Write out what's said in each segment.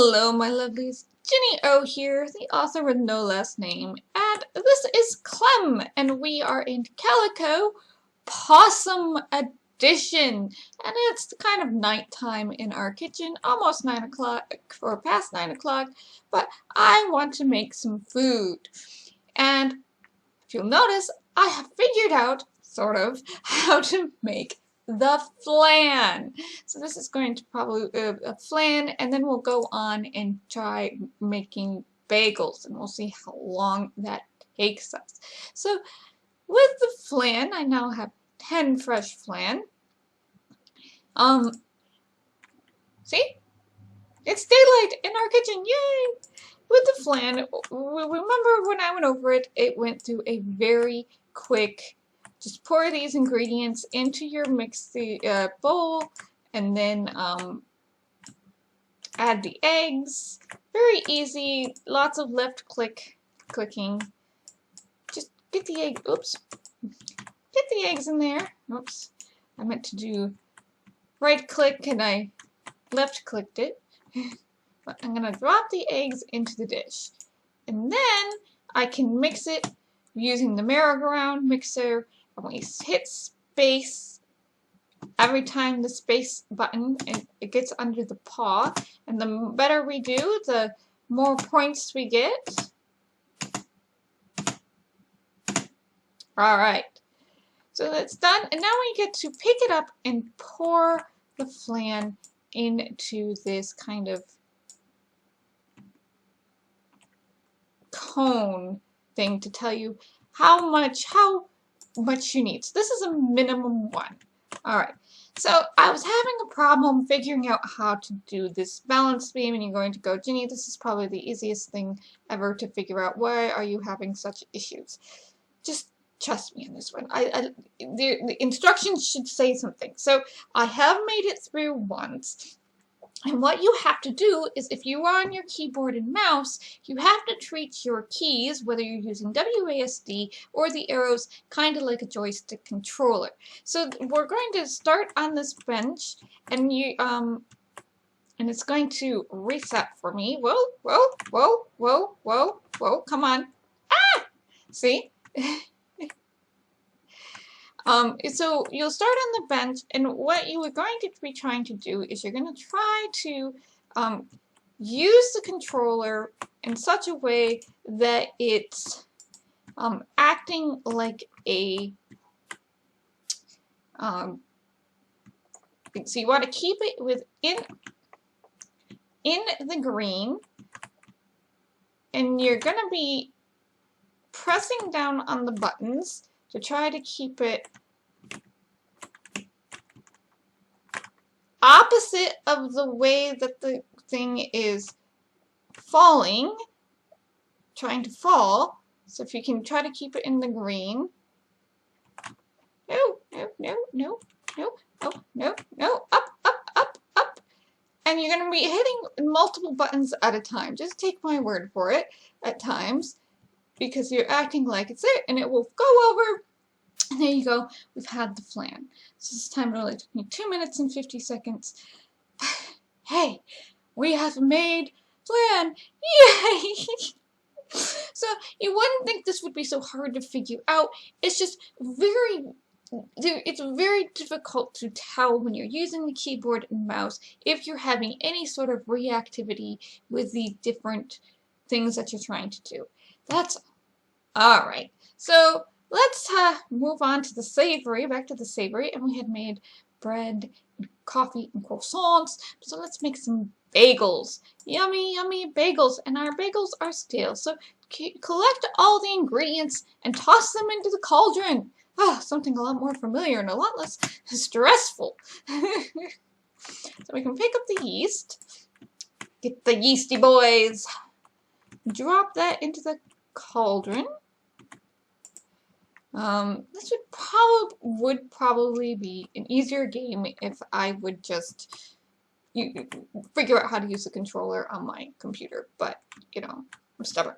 Hello, my lovelies. Ginny O here, the author with no last name, and this is Clem, and we are in Calico Pawsome Edition. And it's kind of nighttime in our kitchen, almost 9 o'clock, or past 9 o'clock, but I want to make some food. And if you'll notice, I have figured out, sort of, how to make the flan. So this is going to probably a flan, and then we'll go on and try making bagels, and we'll see how long that takes us. So with the flan, I now have 10 fresh flan. See? It's daylight in our kitchen, yay! With the flan, remember when I went over it, it went through a very quick, just pour these ingredients into your mixy bowl, and then add the eggs. Very easy, lots of left clicking. Just get the egg, oops. Get the eggs in there. Oops. I meant to do right click and I left clicked it. But I'm gonna drop the eggs into the dish. And then I can mix it using the merry-go-round mixer. And we hit space every time the space button and it gets under the paw, and the better we do, the more points we get. Alright, so that's done, and now we get to pick it up and pour the flan into this kind of cone thing to tell you how much you need. So this is a minimum one. Alright, so I was having a problem figuring out how to do this balance beam, and you're going to go, Ginny, this is probably the easiest thing ever to figure out. Why are you having such issues? Just trust me on this one. The instructions should say something. So I have made it through once. And what you have to do is, if you are on your keyboard and mouse, you have to treat your keys, whether you're using WASD or the arrows, kind of like a joystick controller. So we're going to start on this bench, and and it's going to reset for me. Whoa, whoa, whoa, whoa, whoa, whoa, come on. Ah! See? So you'll start on the bench, and what you are going to be trying to do is you're going to try to use the controller in such a way that it's acting like a so you want to keep it within the green, and you're going to be pressing down on the buttons to try to keep it opposite of the way that the thing is falling, trying to fall. So if you can try to keep it in the green. No, no, no, no, no, no, no, no, up, up, up, up. And you're going to be hitting multiple buttons at a time. Just take my word for it at times, because you're acting like it's it, and it will go over. And there you go, we've had the flan. So this time it only took me 2 minutes and 50 seconds. Hey, we have made flan! Yay! So you wouldn't think this would be so hard to figure out. It's just it's very difficult to tell when you're using the keyboard and mouse if you're having any sort of reactivity with the different things that you're trying to do. That's all. Alright, so let's move on to the savory, back to the savory, and we had made bread, and coffee, and croissants, so let's make some bagels. Yummy, yummy bagels, and our bagels are stale, so collect all the ingredients and toss them into the cauldron. Oh, something a lot more familiar and a lot less stressful. So we can pick up the yeast, get the yeasty boys, drop that into the cauldron. This would probably be an easier game if I would just figure out how to use the controller on my computer, but you know, I'm stubborn.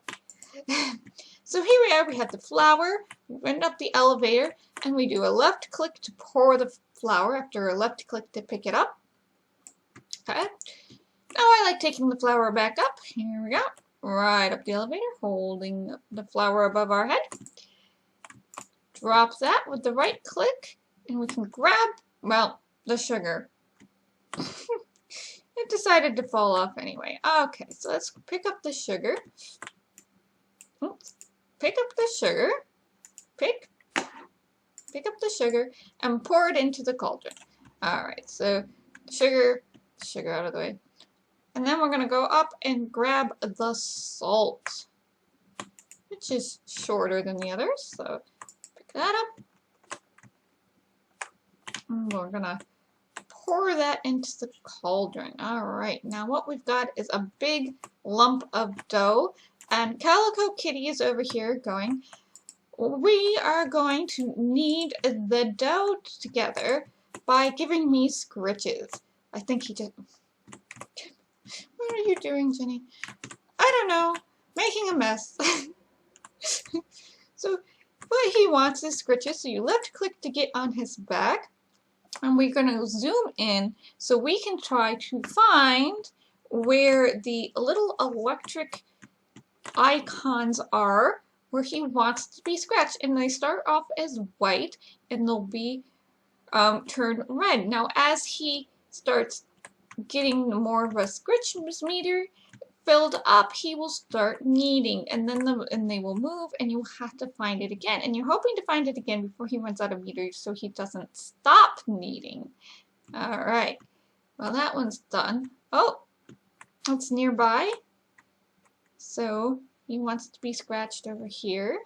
So here we are, we have the flour, we went up the elevator, and we do a left click to pour the flour after a left click to pick it up. Okay. Now I like taking the flour back up. Here we go. Right up the elevator, holding the flour above our head. Drop that with the right click, and we can grab, well, the sugar. It decided to fall off anyway. Okay, so let's pick up the sugar. Oops. Pick up the sugar. Pick up the sugar and pour it into the cauldron. Alright, so sugar out of the way. And then we're going to go up and grab the salt, which is shorter than the others. So pick that up. And we're going to pour that into the cauldron. Alright, now what we've got is a big lump of dough. And Calico Kitty is over here going, we are going to knead the dough together by giving me scritches. I think he did. What are you doing, Jenny? I don't know. Making a mess. So what he wants is scritches. So you left click to get on his back. And we're going to zoom in so we can try to find where the little electric icons are where he wants to be scratched. And they start off as white and they'll be turned red. Now as he starts getting more of a scritch meter filled up, he will start kneading, and then they will move, and you'll have to find it again. And you're hoping to find it again before he runs out of meters, so he doesn't stop kneading. All right. Well, that one's done. Oh, it's nearby. So he wants to be scratched over here.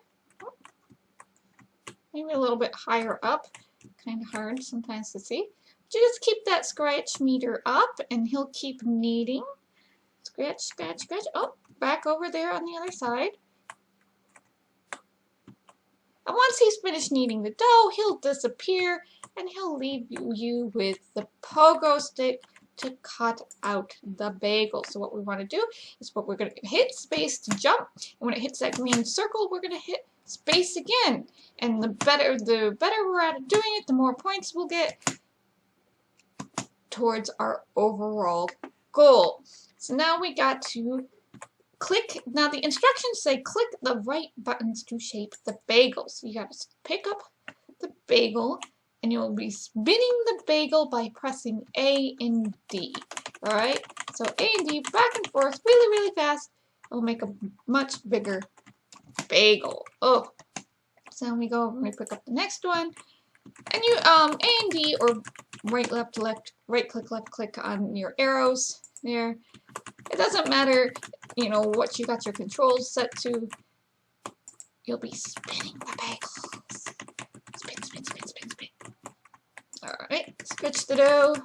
Maybe a little bit higher up. Kind of hard sometimes to see. But you just keep that scratch meter up, and he'll keep kneading. Scratch, scratch, scratch. Oh, back over there on the other side. And once he's finished kneading the dough, he'll disappear, and he'll leave you with the pogo stick to cut out the bagel. So what we want to do is we're going to hit space to jump, and when it hits that green circle, we're going to hit space again. And the better we're at doing it, the more points we'll get towards our overall goal. So now we got to click. Now the instructions say click the right buttons to shape the bagel. So you got to pick up the bagel, and you'll be spinning the bagel by pressing A and D. All right. So A and D back and forth, really, really fast. It'll make a much bigger bagel. Oh. So then we go and we pick up the next one, and you A and D or right, left, right click, left click on your arrows there. It doesn't matter, you know, what you got your controls set to. You'll be spinning the bagels. Spin, spin, spin, spin, spin. Alright, switch the dough.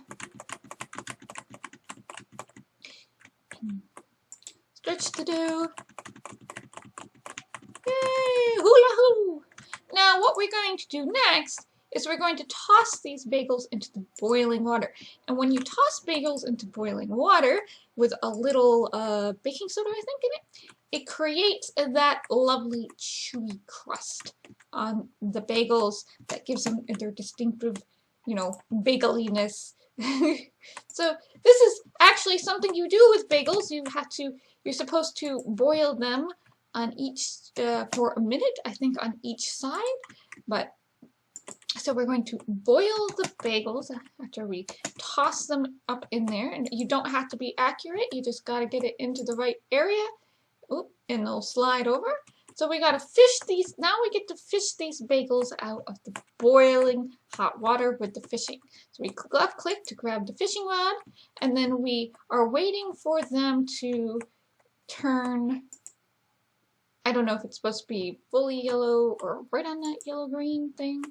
Stretch the dough. Yay! Hula hoo! Now what we're going to do next is we're going to toss these bagels into the boiling water. And when you toss bagels into boiling water with a little baking soda, I think, in it, it creates that lovely chewy crust on the bagels that gives them their distinctive, you know, bageliness. So this is actually something you do with bagels. You're supposed to boil them on each for a minute, I think, on each side. But so we're going to boil the bagels after we toss them up in there. And you don't have to be accurate. You just got to get it into the right area. Oop, and they'll slide over. So we got to fish these. Now we get to fish these bagels out of the boiling hot water with the fishing. So we left click to grab the fishing rod. And then we are waiting for them to turn. I don't know if it's supposed to be fully yellow or right on that yellow-green thing.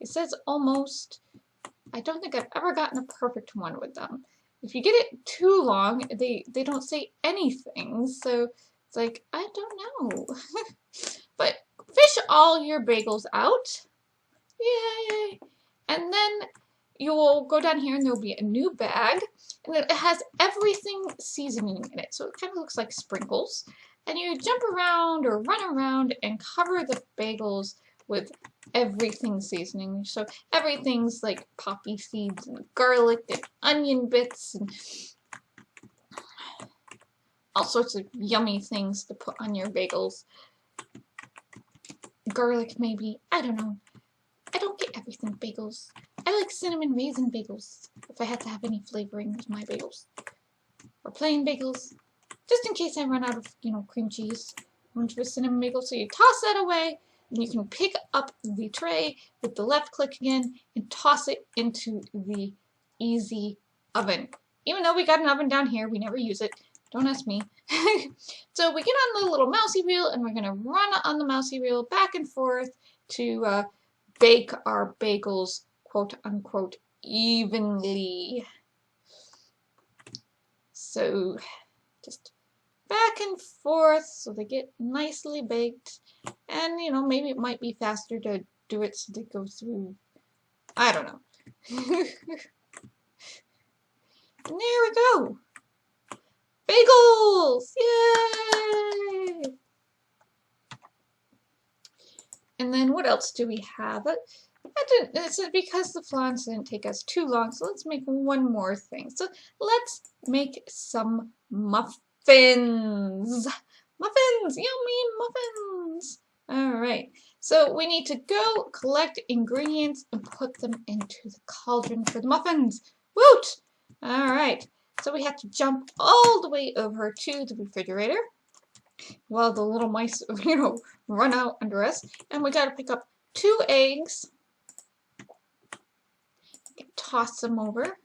It says almost. I don't think I've ever gotten a perfect one with them. If you get it too long, they don't say anything. So it's like, I don't know. But fish all your bagels out. Yay! And then you will go down here and there'll be a new bag. And it has everything seasoning in it. So it kind of looks like sprinkles. And you jump around or run around and cover the bagels with everything seasoning. So everything's like poppy seeds and garlic and onion bits and all sorts of yummy things to put on your bagels. Garlic, maybe. I don't know. I don't get everything bagels. I like cinnamon raisin bagels, if I had to have any flavoring with my bagels. Or plain bagels. Just in case I run out of, cream cheese. I went to a cinnamon bagel, so you toss that away, and you can pick up the tray with the left click again, and toss it into the easy oven. Even though we got an oven down here, we never use it. Don't ask me. So we get on the little mousey wheel, and we're going to run on the mousey wheel back and forth to bake our bagels, quote unquote, evenly. So just back and forth so they get nicely baked. And, maybe it might be faster to do it so they go through. I don't know. And there we go. Bagels! Yay! And then what else do we have? It's because the flans didn't take us too long, so let's make one more thing. So let's make some muffins. Muffins! Yummy muffins! Alright, so we need to go collect ingredients and put them into the cauldron for the muffins. Woot! Alright, so we have to jump all the way over to the refrigerator while the little mice, run out under us. And we gotta pick up 2 eggs. Toss them over.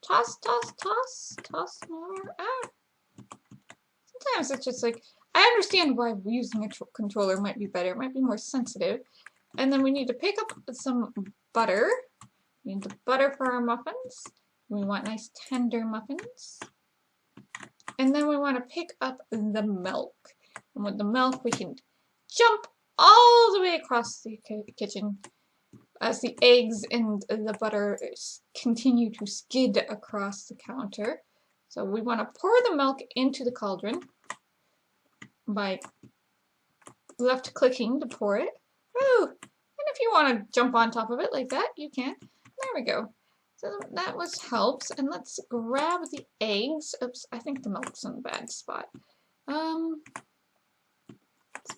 Toss, toss, toss, toss them over. Ah. Sometimes it's just like, I understand why using a controller might be better. It might be more sensitive. And then we need to pick up some butter. We need the butter for our muffins. We want nice tender muffins. And then we want to pick up the milk. And with the milk, we can jump all the way across the kitchen as the eggs and the butter continue to skid across the counter. So we want to pour the milk into the cauldron by left clicking to pour it. Woo! And if you want to jump on top of it like that, you can. There we go. So that helps. And let's grab the eggs. Oops, I think the milk's in a bad spot. Let's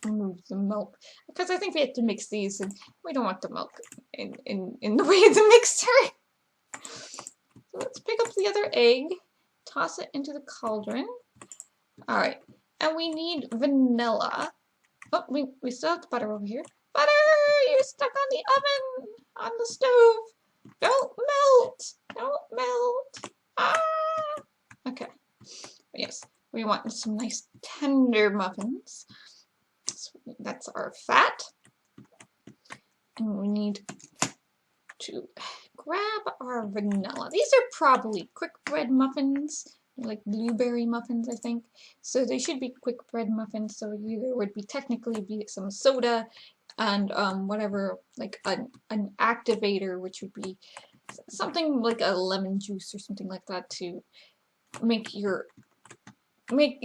remove the milk, because I think we have to mix these, and we don't want the milk in the way of the mixer. So let's pick up the other egg, toss it into the cauldron. Alright, and we need vanilla. Oh, we still have the butter over here. Butter! You're stuck on the oven! On the stove! Don't melt! Don't melt! Ah! Okay. But yes, we want some nice tender muffins. So that's our fat. And we need to grab our vanilla. These are probably quick bread muffins. They're like blueberry muffins, I think. So they should be quick bread muffins. So there would be technically be some soda and whatever, like an activator, which would be something like a lemon juice or something like that to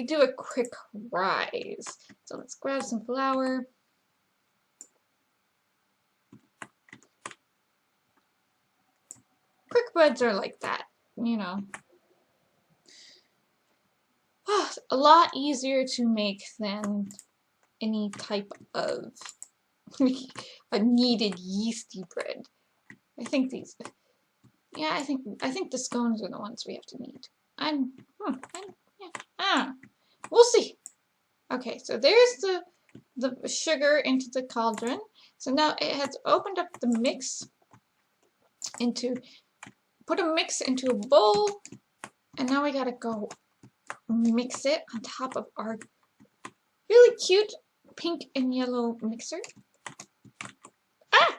do a quick rise. So let's grab some flour. Quick breads are like that, a lot easier to make than any type of a kneaded yeasty bread. I think the scones are the ones we have to knead. We'll see. Okay, so there's the sugar into the cauldron. So now it has opened up the mix put a mix into a bowl, and now we gotta go mix it on top of our really cute pink and yellow mixer. Ah!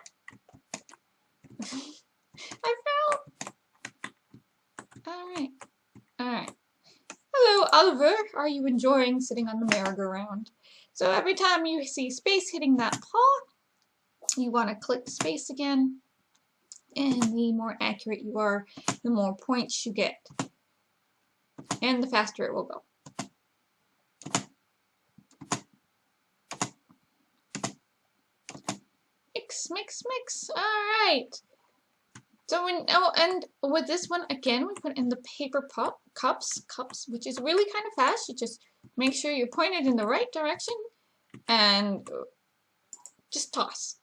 I fell. Alright. Hello, Oliver. Are you enjoying sitting on the merry-go-round? So every time you see space hitting that paw, you want to click space again. And the more accurate you are, the more points you get. And the faster it will go. Mix, mix, mix. Alright. So and with this one again, we put in the paper cups, which is really kind of fast. You just make sure you're pointed in the right direction and just toss.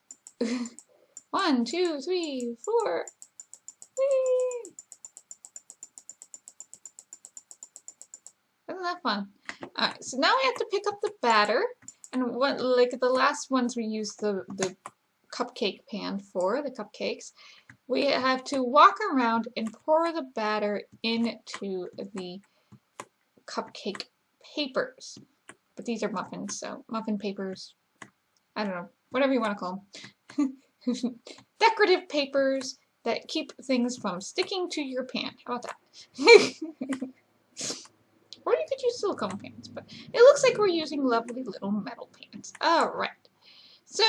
1, 2, 3, 4. Whee! Isn't that fun? Alright, so now we have to pick up the batter. And what, like the last ones we used the cupcake pan for, the cupcakes. We have to walk around and pour the batter into the cupcake papers. But these are muffins, so muffin papers, I don't know, whatever you want to call them. Decorative papers that keep things from sticking to your pan. How about that? Or you could use silicone pans, but it looks like we're using lovely little metal pans. Alright. So,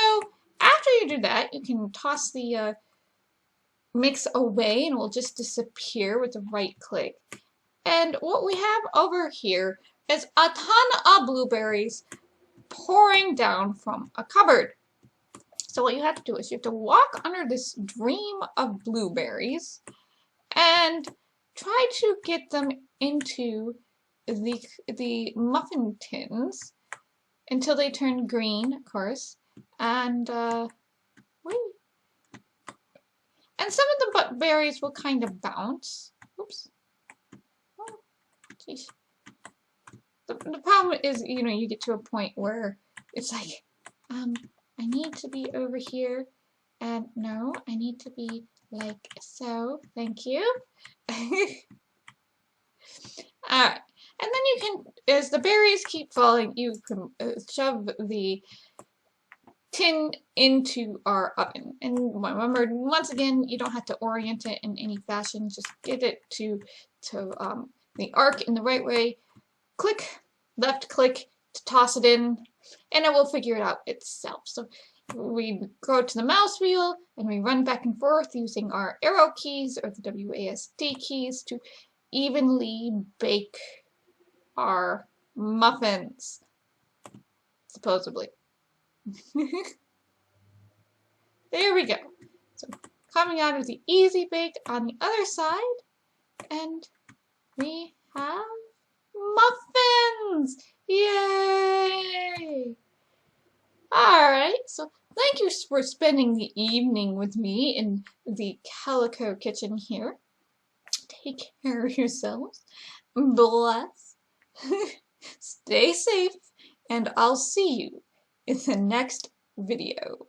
after you do that, you can toss the mix away and it will just disappear with the right click. And what we have over here is a ton of blueberries pouring down from a cupboard. So what you have to do is you have to walk under this dream of blueberries and try to get them into the muffin tins until they turn green, of course. And wait. And some of the berries will kind of bounce. Oops. Oh, jeez. The problem is, you know, you get to a point where it's like, I need to be over here, and no, I need to be like so. Thank you. Alright, and then you can, as the berries keep falling, you can shove the tin into our oven. And remember, once again, you don't have to orient it in any fashion. Just get it to the arc in the right way. Click, left click to toss it in, and it will figure it out itself. So we go to the mouse wheel and we run back and forth using our arrow keys or the WASD keys to evenly bake our muffins, supposedly. There we go. So coming out of the easy bake on the other side, and we have muffins! Yay! Alright, so thank you for spending the evening with me in the Calico kitchen here. Take care of yourselves. Bless. Stay safe, and I'll see you in the next video.